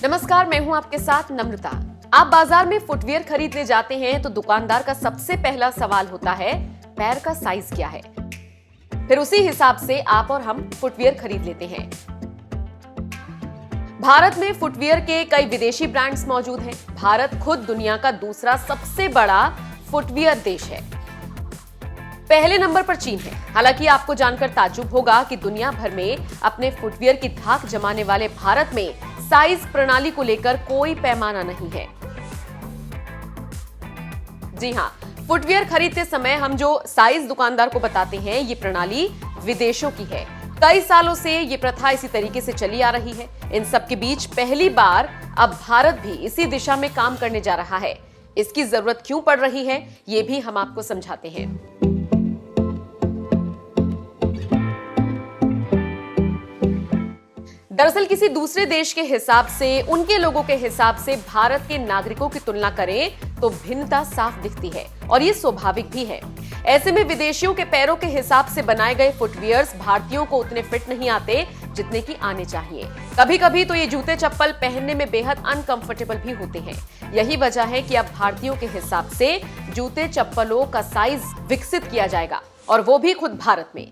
नमस्कार, मैं हूं आपके साथ नम्रता। आप बाजार में फुटवियर खरीदने जाते हैं तो दुकानदार का सबसे पहला सवाल होता है, पैर का साइज क्या है। फिर उसी हिसाब से आप और हम फुटवियर खरीद लेते हैं। भारत में फुटवियर के कई विदेशी ब्रांड्स मौजूद हैं। भारत खुद दुनिया का दूसरा सबसे बड़ा फुटवियर देश है। पहले नंबर पर चीन है। हालांकि आपको जानकर ताज्जुब होगा कि दुनिया भर में अपने फुटवियर की धाक जमाने वाले भारत में साइज प्रणाली को लेकर कोई पैमाना नहीं है। जी हां, फुटवियर खरीदते समय हम जो साइज दुकानदार को बताते हैं, ये प्रणाली विदेशों की है। कई सालों से ये प्रथा इसी तरीके से चली आ रही है। इन सब के बीच पहली बार अब भारत भी इसी दिशा में काम करने जा रहा है। इसकी जरूरत क्यों पड़ रही है, ये भी हम आपको समझाते हैं। दरअसल किसी दूसरे देश के हिसाब से, उनके लोगों के हिसाब से भारत के नागरिकों की तुलना करें तो भिन्नता साफ दिखती है और ये स्वाभाविक भी है। ऐसे में विदेशियों के पैरों के हिसाब से बनाए गए फुटवियर्स भारतीयों को उतने फिट नहीं आते जितने कि आने चाहिए। कभी कभी तो ये जूते चप्पल पहनने में बेहद अनकंफर्टेबल भी होते हैं। यही वजह है कि अब भारतीयों के हिसाब से जूते चप्पलों का साइज विकसित किया जाएगा, और वो भी खुद भारत में।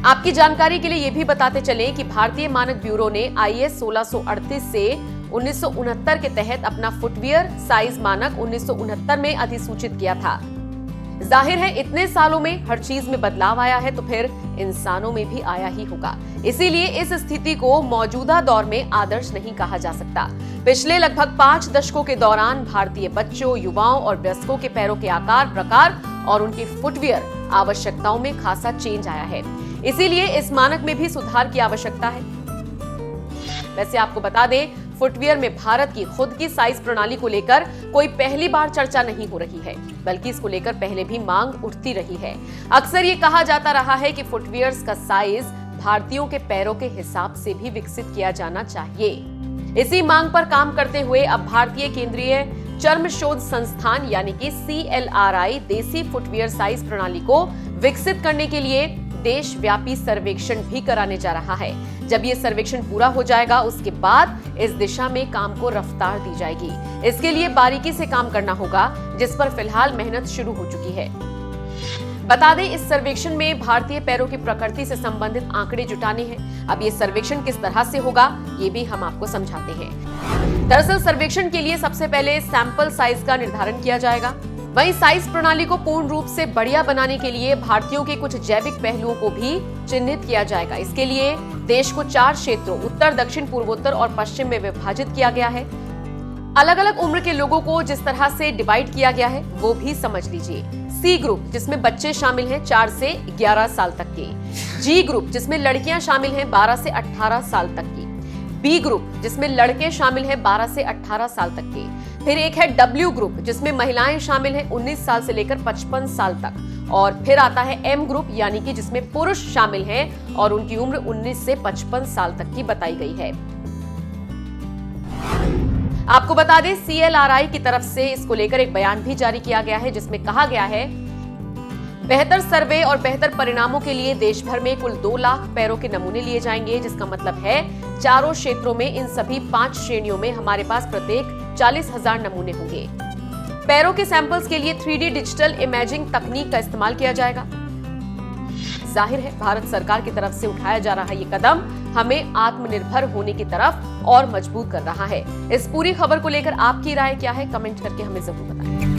आपकी जानकारी के लिए यह भी बताते चलें कि भारतीय मानक ब्यूरो ने IS 1638 से 1969 के तहत अपना फुटवियर साइज मानक 1969 में अधिसूचित किया था। जाहिर है इतने सालों में हर चीज में बदलाव आया है तो फिर इंसानों में भी आया ही होगा। इसीलिए इस स्थिति को मौजूदा दौर में आदर्श नहीं कहा जा सकता। पिछले लगभग 5 दशकों के दौरान भारतीय बच्चों, युवाओं और वयस्कों के पैरों के आकार, प्रकार और उनकी फुटवियर आवश्यकताओं में खासा चेंज आया है। इसीलिए इस मानक में भी सुधार की आवश्यकता है। वैसे आपको बता दें, फुटवियर में भारत की खुद की साइज प्रणाली को लेकर कोई पहली बार चर्चा नहीं हो रही है, बल्कि इसको लेकर पहले भी मांग उठती रही है। अक्सर ये कहा जाता रहा है कि फुटवियर्स का साइज भारतीयों के पैरों के हिसाब से भी विकसित किया जाना चाहिए। इसी मांग पर काम करते हुए अब भारतीय केंद्रीय चर्म शोध संस्थान यानी कि CLRI देसी फुटवियर साइज प्रणाली को विकसित करने के लिए देशव्यापी सर्वेक्षण भी कराने जा रहा है। जब ये सर्वेक्षण पूरा हो जाएगा, उसके बाद इस दिशा में काम को रफ्तार दी जाएगी। इसके लिए बारीकी से काम करना होगा, जिस पर फिलहाल मेहनत शुरू हो चुकी है। बता दें, इस सर्वेक्षण में भारतीय पैरों की प्रकृति से संबंधित आंकड़े जुटाने हैं। अब ये सर्वेक्षण किस तरह से होगा, ये भी हम आपको समझाते हैं। दरअसल सर्वेक्षण के लिए सबसे पहले सैंपल साइज का निर्धारण किया जाएगा। वहीं साइज प्रणाली को पूर्ण रूप से बढ़िया बनाने के लिए भारतीयों के कुछ जैविक पहलुओं को भी चिन्हित किया जाएगा। इसके लिए देश को 4 क्षेत्रों उत्तर, दक्षिण, पूर्वोत्तर और पश्चिम में विभाजित किया गया है। अलग अलग उम्र के लोगों को जिस तरह से डिवाइड किया गया है वो भी समझ लीजिए। C ग्रुप, जिसमें बच्चे शामिल हैं 4 से 11 साल तक के। G ग्रुप, जिसमें लड़कियां शामिल हैं 12 से 18 साल तक की। B ग्रुप, जिसमें लड़के शामिल हैं 12 से 18 साल तक के। फिर एक है W ग्रुप, जिसमें महिलाएं शामिल हैं 19 साल से लेकर 55 साल तक। और फिर आता है M ग्रुप, यानी कि जिसमें पुरुष शामिल हैं और उनकी उम्र 19 से 55 साल तक की बताई गई है। आपको बता दें, CLRI की तरफ से इसको लेकर एक बयान भी जारी किया गया है, जिसमें कहा गया है, बेहतर सर्वे और बेहतर परिणामों के लिए देश भर में कुल 2 लाख पैरों के नमूने लिए जाएंगे। जिसका मतलब है चारों क्षेत्रों में, इन सभी 5 श्रेणियों में हमारे पास प्रत्येक 40,000 नमूने होंगे। पैरों के सैंपल्स के लिए 3D डिजिटल इमेजिंग तकनीक का इस्तेमाल किया जाएगा। जाहिर है भारत सरकार की तरफ से उठाया जा रहा ये कदम हमें आत्मनिर्भर होने की तरफ और मजबूत कर रहा है। इस पूरी खबर को लेकर आपकी राय क्या है, कमेंट करके हमें जरूर बताएं।